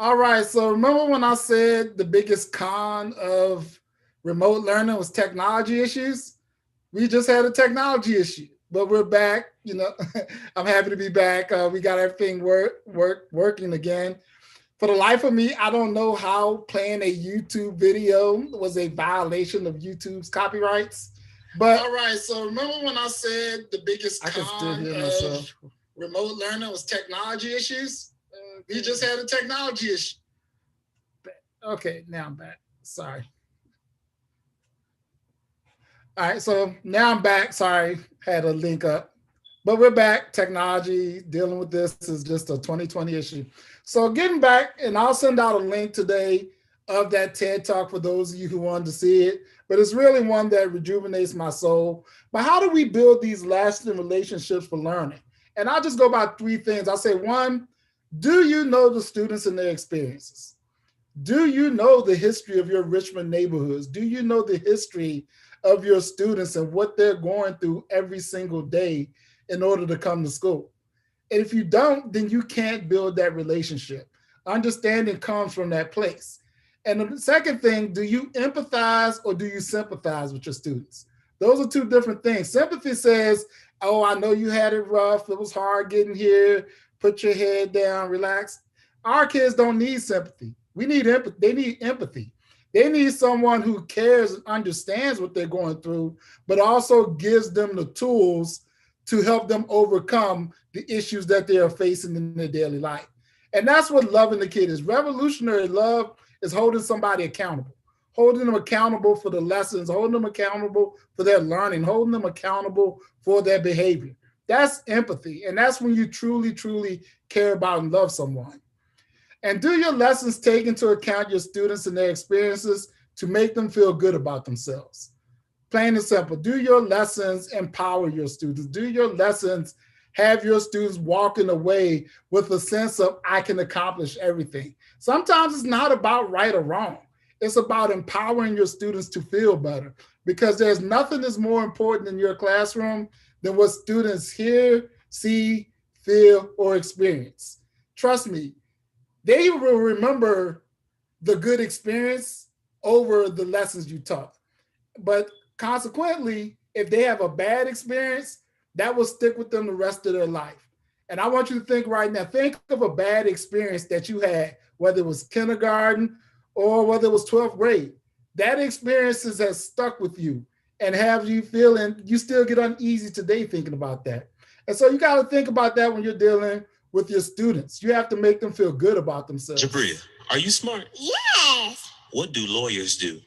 All right. So remember when I said the biggest con of remote learning was technology issues? We just had a technology issue, but we're back. I'm happy to be back. We got everything working again. For the life of me, I don't know how playing a YouTube video was a violation of YouTube's copyrights. But all right, so remember when I said the biggest con of remote learning was technology issues? We just had a technology issue. Okay, now I'm back. Sorry. All right, so now I'm back. Sorry, had a link up. But we're back. Technology, dealing with this is just a 2020 issue. So getting back, and I'll send out a link today of that TED Talk for those of you who wanted to see it. But it's really one that rejuvenates my soul. But how do we build these lasting relationships for learning? And I'll just go by three things. I'll say, one, do you know the students and their experiences? Do you know the history of your Richmond neighborhoods? Do you know the history of your students and what they're going through every single day in order to come to school? And if you don't, then you can't build that relationship. Understanding comes from that place. And the second thing, do you empathize or do you sympathize with your students? Those are two different things. Sympathy says, oh, I know you had it rough. It was hard getting here. Put your head down, relax. Our kids don't need sympathy. We need empathy. They need empathy. They need someone who cares and understands what they're going through, but also gives them the tools to help them overcome the issues that they are facing in their daily life. And that's what loving the kid is. Revolutionary love is holding somebody accountable, holding them accountable for the lessons, holding them accountable for their learning, holding them accountable for their behavior. That's empathy. And that's when you truly, truly care about and love someone. And do your lessons take into account your students and their experiences to make them feel good about themselves? Plain and simple. Do your lessons empower your students? Do your lessons have your students walking away with a sense of, I can accomplish everything? Sometimes it's not about right or wrong. It's about empowering your students to feel better, because there's nothing that's more important in your classroom than what students hear, see, feel, or experience. Trust me, they will remember the good experience over the lessons you taught. But consequently, if they have a bad experience, that will stick with them the rest of their life. And I want you to think right now, think of a bad experience that you had, whether it was kindergarten or whether it was 12th grade. That experience has stuck with you and have you feeling, you still get uneasy today thinking about that. And so you got to think about that when you're dealing with your students. You have to make them feel good about themselves. Jabria, are you smart? Yes. What do lawyers do?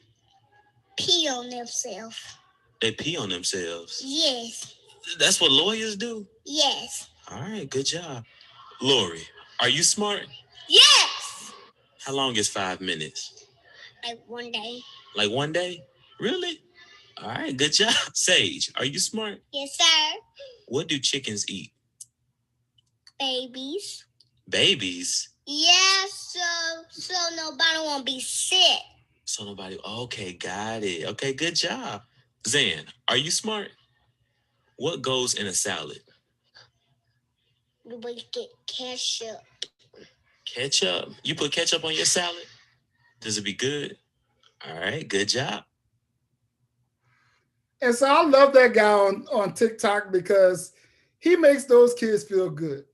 Pee on themselves. They pee on themselves? Yes. That's what lawyers do? Yes. All right, good job. Lori, are you smart? Yes. How long is 5 minutes? Like one day. Like one day? Really? All right, good job. Sage, are you smart? Yes, sir. What do chickens eat? Babies. Babies? Yeah, so nobody won't be sick. So nobody, okay, got it. Okay, good job. Zan, are you smart? What goes in a salad? We get ketchup. Ketchup? You put ketchup on your salad? Does it be good? All right, good job. And so I love that guy on TikTok because he makes those kids feel good.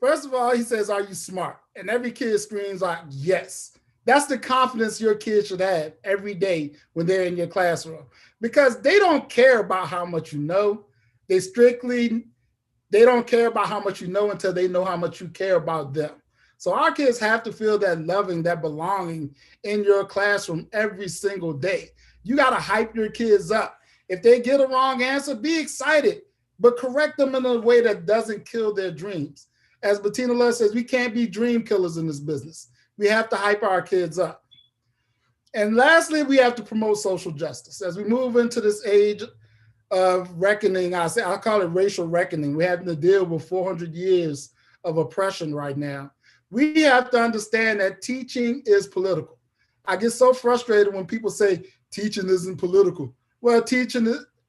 First of all, he says, are you smart? And every kid screams like, yes. That's the confidence your kids should have every day when they're in your classroom, because they don't care about how much you know. They don't care about how much you know until they know how much you care about them. So our kids have to feel that loving, that belonging in your classroom every single day. You got to hype your kids up. If they get a wrong answer, be excited, but correct them in a way that doesn't kill their dreams. As Bettina Love says, we can't be dream killers in this business. We have to hype our kids up. And lastly, we have to promote social justice. As we move into this age of reckoning, I'll call it racial reckoning. We're having to deal with 400 years of oppression right now. We have to understand that teaching is political. I get so frustrated when people say teaching isn't political. Well,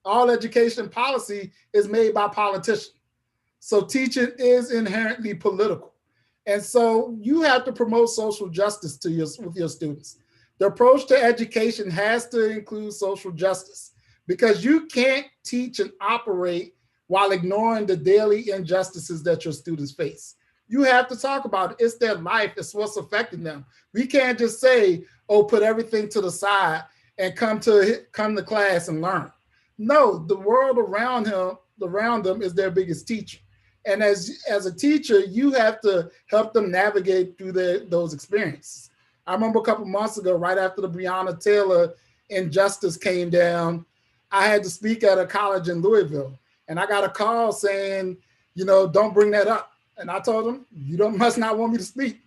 all education policy is made by politicians. So teaching is inherently political. And so you have to promote social justice with your students. The approach to education has to include social justice because you can't teach and operate while ignoring the daily injustices that your students face. You have to talk about it. It's their life, it's what's affecting them. We can't just say, oh, put everything to the side and come to class and learn. No, the world around them is their biggest teacher. And as a teacher, you have to help them navigate through those experiences. I remember a couple months ago, right after the Breonna Taylor injustice came down, I had to speak at a college in Louisville, and I got a call saying, don't bring that up. And I told them, must not want me to speak,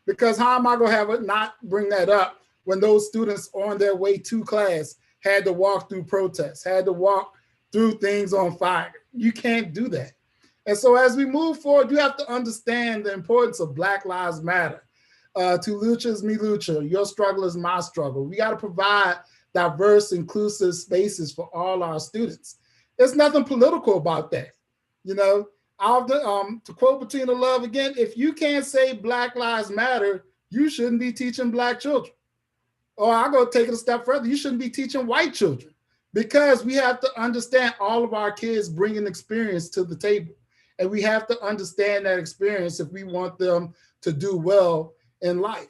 because how am I going to have it not bring that up when those students on their way to class had to walk through protests, had to walk through things on fire? You can't do that. And so as we move forward, you have to understand the importance of Black Lives Matter. Tu lucha is mi lucha, your struggle is my struggle. We got to provide diverse, inclusive spaces for all our students. There's nothing political about that. To quote Bettina Love again, if you can't say Black Lives Matter, you shouldn't be teaching Black children. Or I'll go take it a step further, you shouldn't be teaching white children, because we have to understand all of our kids bring an experience to the table. And we have to understand that experience if we want them to do well in life.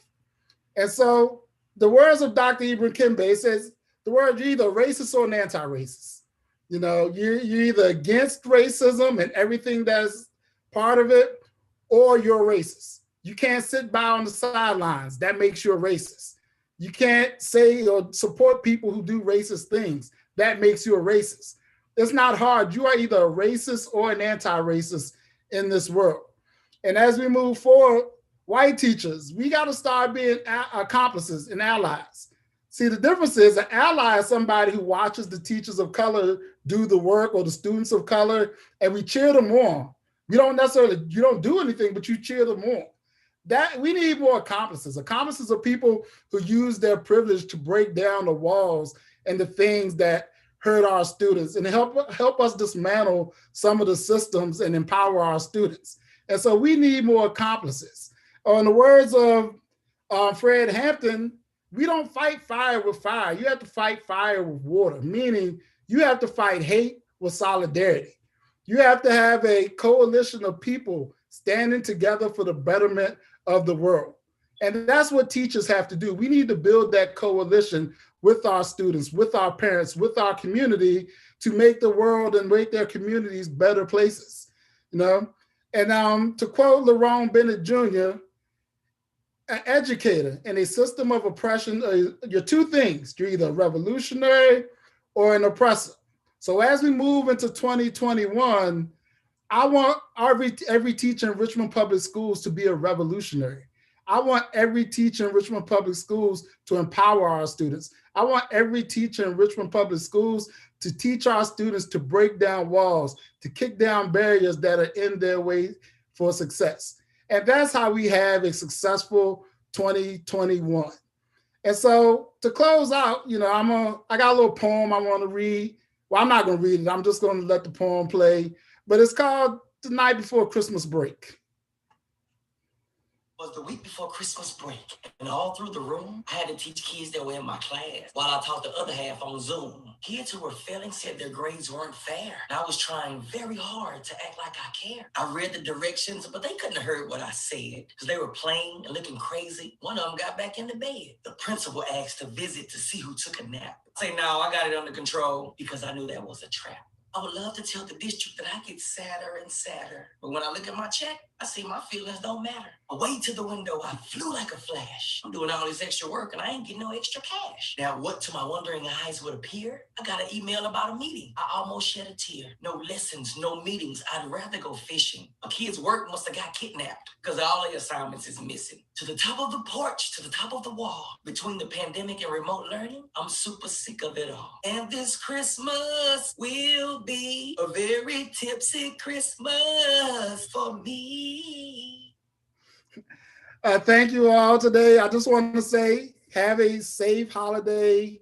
And so the words of Dr. Ibram Kembe says, the word, you're either racist or an anti-racist. You're either against racism and everything that's part of it, or you're racist. You can't sit by on the sidelines. That makes you a racist. You can't say or support people who do racist things. That makes you a racist. It's not hard. You are either a racist or an anti-racist in this world. And as we move forward, white teachers, we got to start being accomplices and allies. See, the difference is an ally is somebody who watches the teachers of color do the work, or the students of color, and we cheer them on. You don't do anything, but you cheer them on. That we need more accomplices. Accomplices are people who use their privilege to break down the walls and the things that hurt our students, and help us dismantle some of the systems and empower our students. And so we need more accomplices. In the words of Fred Hampton, we don't fight fire with fire. You have to fight fire with water, meaning you have to fight hate with solidarity. You have to have a coalition of people standing together for the betterment of the world. And that's what teachers have to do. We need to build that coalition with our students, with our parents, with our community, to make the world and make their communities better places. And to quote Lerone Bennett Jr., an educator in a system of oppression, you're two things. You're either a revolutionary or an oppressor. So as we move into 2021, I want every teacher in Richmond Public Schools to be a revolutionary. I want every teacher in Richmond Public Schools to empower our students. I want every teacher in Richmond Public Schools to teach our students to break down walls, to kick down barriers that are in their way for success. And that's how we have a successful 2021. And so to close out, I got a little poem I want to read. Well, I'm not going to read it. I'm just going to let the poem play. But it's called The Night Before Christmas Break. Was the week before Christmas break, and all through the room, I had to teach kids that were in my class while I taught the other half on Zoom. Kids who were failing said their grades weren't fair, and I was trying very hard to act like I cared. I read the directions, but they couldn't have heard what I said because they were playing and looking crazy. One of them got back into bed. The principal asked to visit to see who took a nap. I say, no, I got it under control, because I knew that was a trap. I would love to tell the district that I get sadder and sadder, but when I look at my check, I see my feelings don't matter. Away to the window, I flew like a flash. I'm doing all this extra work and I ain't getting no extra cash. Now, what to my wondering eyes would appear? I got an email about a meeting. I almost shed a tear. No lessons, no meetings. I'd rather go fishing. My kids' work must have got kidnapped because all the assignments is missing. To the top of the porch, to the top of the wall. Between the pandemic and remote learning, I'm super sick of it all. And this Christmas will be a very tipsy Christmas for me. Thank you all today. I just want to say, have a safe holiday.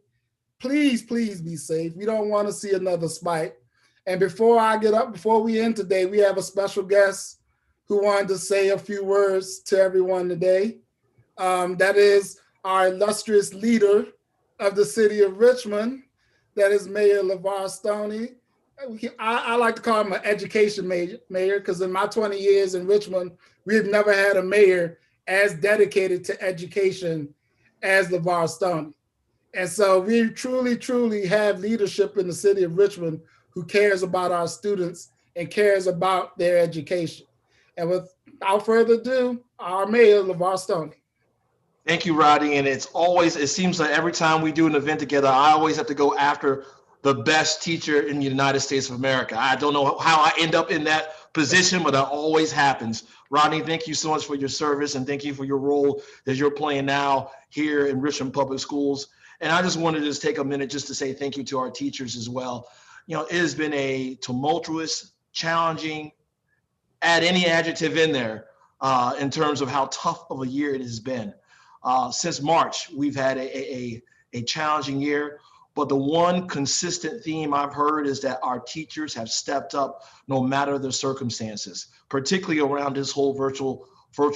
Please, please be safe. We don't want to see another spike. And before we end today, we have a special guest who wanted to say a few words to everyone today. That is our illustrious leader of the city of Richmond, that is Mayor LeVar Stoney. I like to call him an education mayor because in my 20 years in Richmond, we've never had a mayor as dedicated to education as LeVar Stoney. And so we truly, truly have leadership in the city of Richmond who cares about our students and cares about their education. And without further ado, our mayor, LeVar Stoney. Thank you, Rodney. And it seems like every time we do an event together, I always have to go after the best teacher in the United States of America. I don't know how I end up in that position, but it always happens. Rodney, thank you so much for your service, and thank you for your role that you're playing now here in Richmond Public Schools. And I just wanted to just take a minute just to say thank you to our teachers as well. You know, it has been a tumultuous, challenging, add any adjective in there in terms of how tough of a year it has been. Since March, we've had a challenging year, but the one consistent theme I've heard is that our teachers have stepped up no matter the circumstances, particularly around this whole virtual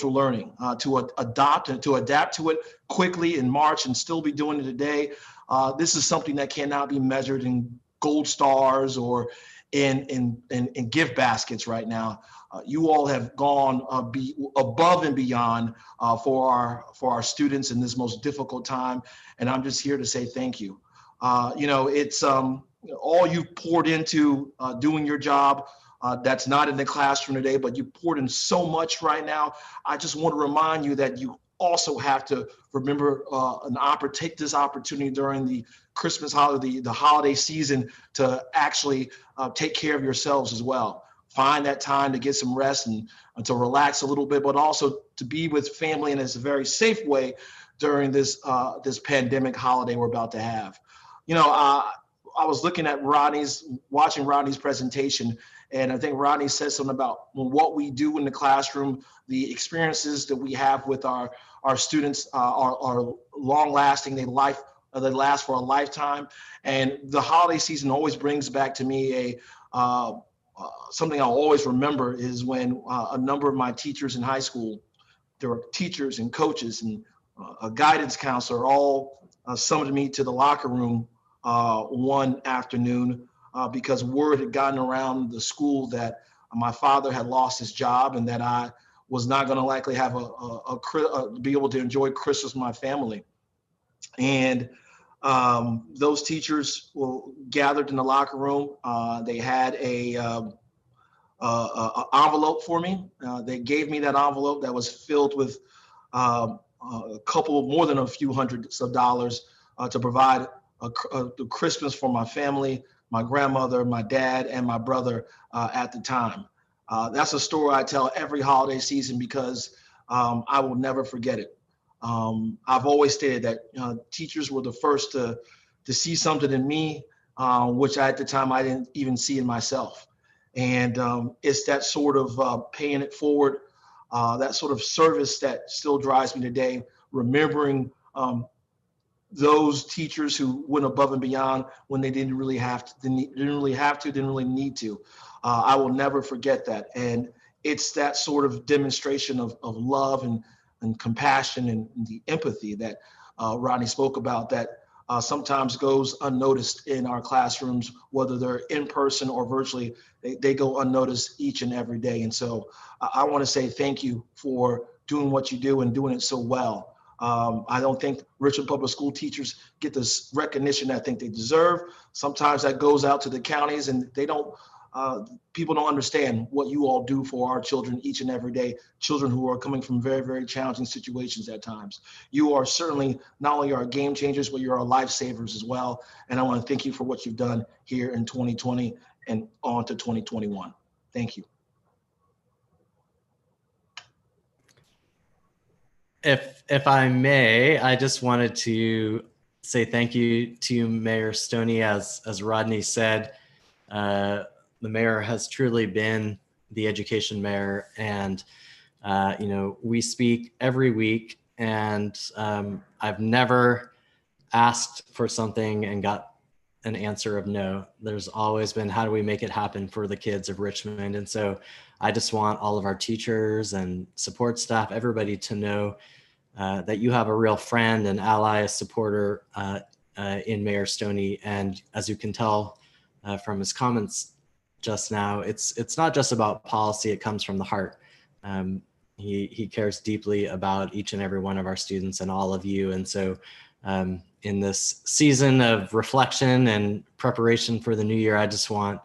learning, to adopt and to adapt to it quickly in March and still be doing it today. This is something that cannot be measured in gold stars or in gift baskets right now. You all have gone above and beyond for our students in this most difficult time, and I'm just here to say thank you. It's all you've poured into doing your job. That's not in the classroom today, but you poured in so much right now. I just want to remind you that you also have to remember take this opportunity during the Christmas holiday, the holiday season, to actually take care of yourselves as well. Find that time to get some rest and to relax a little bit, but also to be with family in a very safe way during this pandemic holiday we're about to have. I was looking at watching Rodney's presentation, and I think Rodney said something about what we do in the classroom, the experiences that we have with our students are long lasting. They last for a lifetime. And the holiday season always brings back to me something I'll always remember is when a number of my teachers in high school, there were teachers and coaches and a guidance counselor all summoned me to the locker room one afternoon because word had gotten around the school that my father had lost his job and that I was not going to likely have be able to enjoy Christmas with my family. And those teachers were gathered in the locker room. They had a envelope for me. They gave me that envelope that was filled with more than a few hundreds of dollars to provide a Christmas for my family, my grandmother, my dad, and my brother at the time. That's a story I tell every holiday season because I will never forget it. I've always stated that teachers were the first to see something in me, which at the time I didn't even see in myself. And it's that sort of paying it forward, that sort of service that still drives me today, remembering those teachers who went above and beyond when they didn't really need to. I will never forget that. And it's that sort of demonstration of love and compassion and the empathy that Rodney spoke about that sometimes goes unnoticed in our classrooms, whether they're in person or virtually. They go unnoticed each and every day. And so I want to say thank you for doing what you do and doing it so well. I don't think Richmond Public School teachers get this recognition I think they deserve. Sometimes that goes out to the counties, and people don't understand what you all do for our children each and every day, children who are coming from very, very challenging situations at times. You are certainly not only our game changers, but you're our lifesavers as well. And I want to thank you for what you've done here in 2020 and on to 2021. Thank you. If I may, I just wanted to say thank you to Mayor Stoney. As Rodney said, the mayor has truly been the education mayor, and we speak every week, and I've never asked for something and got an answer of no. There's always been, how do we make it happen for the kids of Richmond? And so I just want all of our teachers and support staff, everybody to know that you have a real friend and ally, a supporter in Mayor Stoney. And as you can tell from his comments just now, it's not just about policy, it comes from the heart. He cares deeply about each and every one of our students and all of you. And so in this season of reflection and preparation for the new year, I just want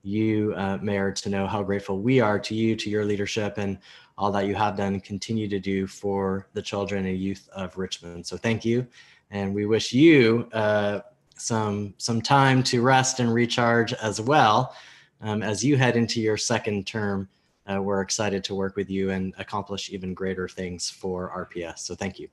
you, Mayor, to know how grateful we are to you, to your leadership, and all that you have done and continue to do for the children and youth of Richmond. So thank you. And we wish you some time to rest and recharge as well. As you head into your second term, we're excited to work with you and accomplish even greater things for RPS. So thank you.